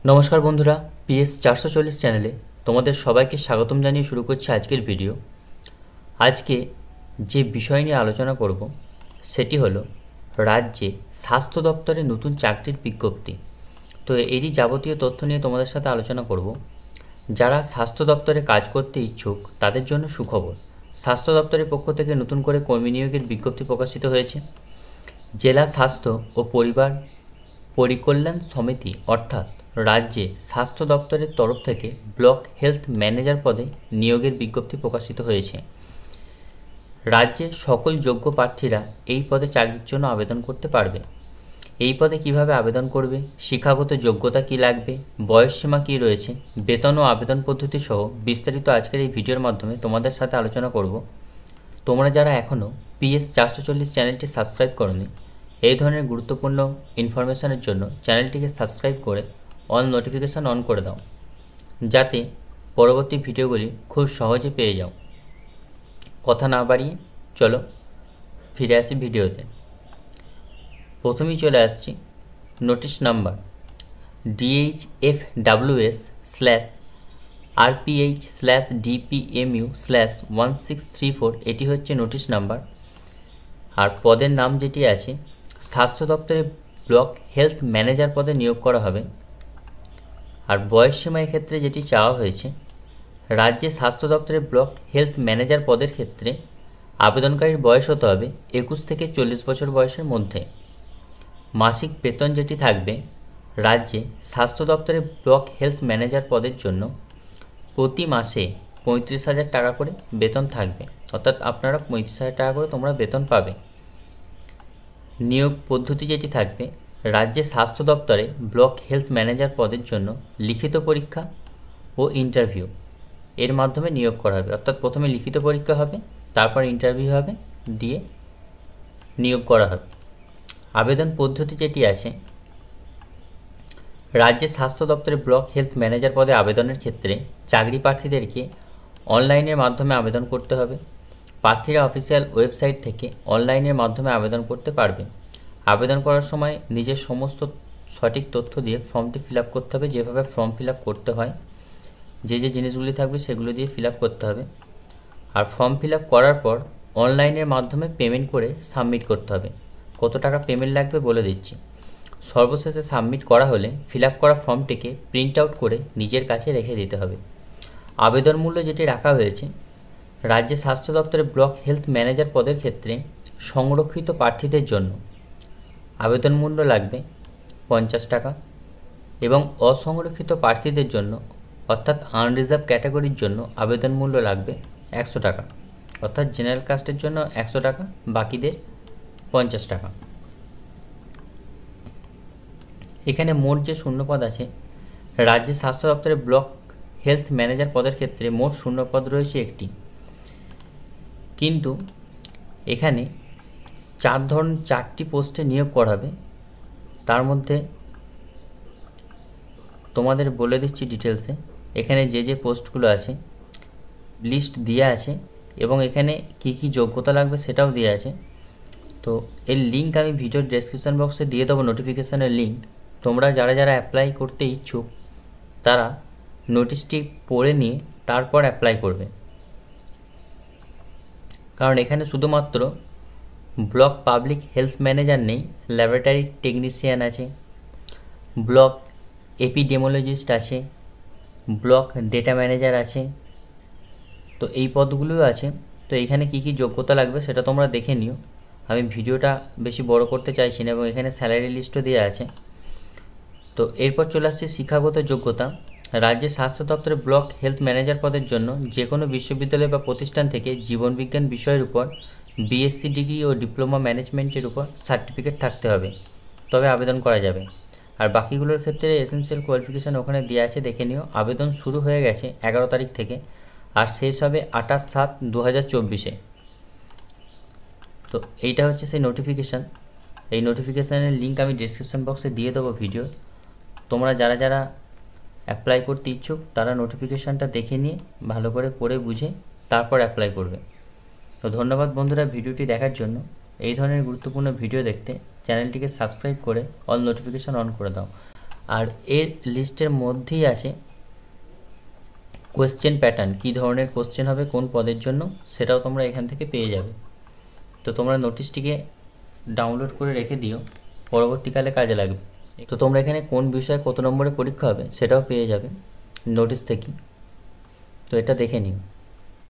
নমস্কার বন্ধুরা, PS 440 চ্যানেলে তোমাদের সবাইকে স্বাগতম জানিয়ে শুরু করছি আজকের ভিডিও। আজকে যে বিষয় নিয়ে আলোচনা করব সেটি হলো রাজ্যে স্বাস্থ্য দপ্তরে নতুন চাকরির বিজ্ঞপ্তি। তো এরই যাবতীয় তথ্য নিয়ে তোমাদের সাথে আলোচনা করব। যারা স্বাস্থ্য দপ্তরে কাজ করতে ইচ্ছুক তাদের জন্য সুখবর। স্বাস্থ্য দপ্তরের পক্ষ থেকে নতুন করে কর্মী নিয়োগের বিজ্ঞপ্তি প্রকাশিত হয়েছে। জেলা স্বাস্থ্য ও পরিবার পরিকল্যাণ সমিতি অর্থাৎ রাজ্যে স্বাস্থ্য দপ্তরের তরফ থেকে ব্লক হেলথ ম্যানেজার পদে নিয়োগের বিজ্ঞপ্তি প্রকাশিত হয়েছে। রাজ্যের সকল যোগ্য প্রার্থীরা এই পদে চাকরির জন্য আবেদন করতে পারবে। এই পদে কিভাবে আবেদন করবে, শিক্ষাগত যোগ্যতা কী লাগবে, বয়সসীমা কী রয়েছে, বেতন ও আবেদন পদ্ধতি সহ বিস্তারিত আজকের এই ভিডিওর মাধ্যমে তোমাদের সাথে আলোচনা করব। তোমরা যারা এখনও PS 440 চ্যানেলটি সাবস্ক্রাইব করোনি, এই ধরনের গুরুত্বপূর্ণ ইনফরমেশনের জন্য চ্যানেলটিকে সাবস্ক্রাইব করে অল নোটিফিকেশান অন করে দাও, যাতে পরবর্তী ভিডিওগুলি খুব সহজে পেয়ে যাও। কথা না বাড়িয়ে চলো ফিরে আসি ভিডিওতে। প্রথমেই চলে আসছি নোটিশ নাম্বার DHFWS/RPH/DPMU/1634, এটি হচ্ছে নোটিশ নাম্বার। আর পদের নাম যেটি আছে, স্বাস্থ্য দপ্তরে ব্লক হেলথ ম্যানেজার পদে নিয়োগ করা হবে। আর বয়সসীমা ক্ষেত্রে যেটি চাওয়া হয়েছে, রাজ্যে স্বাস্থ্য দপ্তরে ব্লক হেলথ ম্যানেজার পদের ক্ষেত্রে আবেদনকারীর বয়স হতে হবে 21 থেকে 40 বছর বয়সের মধ্যে। মাসিক বেতন যেটি থাকবে, রাজ্যে স্বাস্থ্য দপ্তরে ব্লক হেলথ ম্যানেজার পদের জন্য প্রতি মাসে 35,000 টাকা করে বেতন থাকবে, অর্থাৎ আপনারা 35,000 টাকা করে তোমরা বেতন পাবে। নিয়োগ পদ্ধতি যেটি থাকবে, রাজ্যে স্বাস্থ্য দপ্তরে ব্লক হেলথ ম্যানেজার পদের জন্য লিখিত পরীক্ষা ও ইন্টারভিউ এর মাধ্যমে নিয়োগ করা হবে। অর্থাৎ প্রথমে লিখিত পরীক্ষা হবে, তারপর ইন্টারভিউ হবে, দিয়ে নিয়োগ করা হবে। আবেদন পদ্ধতি যেটি আছে, রাজ্যের স্বাস্থ্য দপ্তরে ব্লক হেলথ ম্যানেজার পদে আবেদনের ক্ষেত্রে চাকরি প্রার্থীদেরকে অনলাইনের মাধ্যমে আবেদন করতে হবে। প্রার্থীরা অফিসিয়াল ওয়েবসাইট থেকে অনলাইনের মাধ্যমে আবেদন করতে পারবে। আবেদন করার সময় নিজের সমস্ত সঠিক তথ্য দিয়ে ফর্মটি ফিল আপ করতে হবে। যেভাবে ফর্ম ফিল আপ করতে হয়, যে যে জিনিসগুলি থাকবে সেগুলো দিয়ে ফিল আপ করতে হবে। আর ফর্ম ফিল আপ করার পর অনলাইনের মাধ্যমে পেমেন্ট করে সাবমিট করতে হবে। কত টাকা পেমেন্ট লাগবে বলে দিচ্ছি। সর্বশেষে সাবমিট করা হলে ফিল আপ করা ফর্মটিকে প্রিন্ট আউট করে নিজের কাছে রেখে দিতে হবে। আবেদন মূল্য যেটি রাখা হয়েছে, রাজ্যের স্বাস্থ্য দপ্তরে ব্লক হেলথ ম্যানেজার পদের ক্ষেত্রে সংরক্ষিত প্রার্থীদের জন্য আবেদন মূল্য লাগবে 50 টাকা এবং অসংরক্ষিত প্রার্থীদের জন্য অর্থাৎ আনরিজার্ভ ক্যাটাগরির জন্য আবেদন মূল্য লাগবে 100 টাকা। অর্থাৎ জেনারেল কাস্টের জন্য 100 টাকা, বাকিদের 50 টাকা। এখানে মোট যে শূন্যপদ আছে, রাজ্যের স্বাস্থ্য দপ্তরে ব্লক হেলথ ম্যানেজার পদের ক্ষেত্রে মোট শূন্যপদ রয়েছে একটি। কিন্তু এখানে 4টি পোস্টে নিয়োগ করা হবে। তার মধ্যে তোমাদের বলে দিচ্ছি ডিটেলসে। এখানে যে যে পোস্টগুলো আছে লিস্ট দেওয়া আছে এবং এখানে কি কি যোগ্যতা লাগবে সেটাও দেওয়া আছে। তো এর লিঙ্ক আমি ভিডিওর ডেসক্রিপশান বক্সে দিয়ে দেবো, নোটিফিকেশানের লিঙ্ক। তোমরা যারা যারা অ্যাপ্লাই করতে ইচ্ছুক তারা নোটিশটি পড়ে নিয়ে তারপর অ্যাপ্লাই করবে। কারণ এখানে শুধুমাত্র ব্লক পাবলিক হেলথ ম্যানেজার নেই, ল্যাবরেটরি টেকনিশিয়ান আছে, ব্লক এপিডেমোলজিস্ট আছে, ব্লক ডেটা ম্যানেজার আছে। তো এই পদগুলোও আছে। তো এখানে কি কি যোগ্যতা লাগবে সেটা তোমরা দেখে নিও। আমি ভিডিওটা বেশি বড় করতে চাইছি না এবং এখানে স্যালারি লিস্টও দেওয়া আছে। তো এরপর চলে আসছে শিক্ষাগত যোগ্যতা। রাজ্যের স্বাস্থ্য দপ্তরে ব্লক হেলথ ম্যানেজার পদের জন্য যে কোনো বিশ্ববিদ্যালয় বা প্রতিষ্ঠান থেকে জীবনবিজ্ঞান বিষয়ের উপর BSc ডিগ্রি ও ডিপ্লোমা ম্যানেজমেন্টের উপর সার্টিফিকেট থাকতে হবে, তবে আবেদন করা যাবে। আর বাকিগুলোর ক্ষেত্রে এসেনশিয়াল কোয়ালিফিকেশান ওখানে দেওয়া আছে, দেখে নিও। আবেদন শুরু হয়ে গেছে 11 তারিখ থেকে আর শেষ হবে 28/7/2024। তো এইটা হচ্ছে সেই নোটিফিকেশান। এই নোটিফিকেশানের লিঙ্ক আমি ডিসক্রিপশান বক্সে দিয়ে দেবো ভিডিও। তোমরা যারা যারা অ্যাপ্লাই করতে ইচ্ছুক তারা নোটিফিকেশানটা দেখে নিয়ে ভালো করে পড়ে বুঝে তারপর অ্যাপ্লাই করবে। তো ধন্যবাদ বন্ধুরা ভিডিওটি দেখার জন্য। এই ধরনের গুরুত্বপূর্ণ ভিডিও দেখতে চ্যানেলটিকে সাবস্ক্রাইব করে অল নোটিফিকেশান অন করে দাও। আর এর লিস্টের মধ্যেই আছে কোয়েশ্চেন প্যাটার্ন, কী ধরনের কোশ্চেন হবে কোন পদের জন্য, সেটাও তোমরা এখান থেকে পেয়ে যাবে। তো তোমরা নোটিশটিকে ডাউনলোড করে রেখে দিও, পরবর্তীকালে কাজে লাগবে। তো তোমরা এখানে কোন বিষয়ে কত নম্বরে পরীক্ষা হবে সেটাও পেয়ে যাবে নোটিশ থেকে। তো এটা দেখে নিও।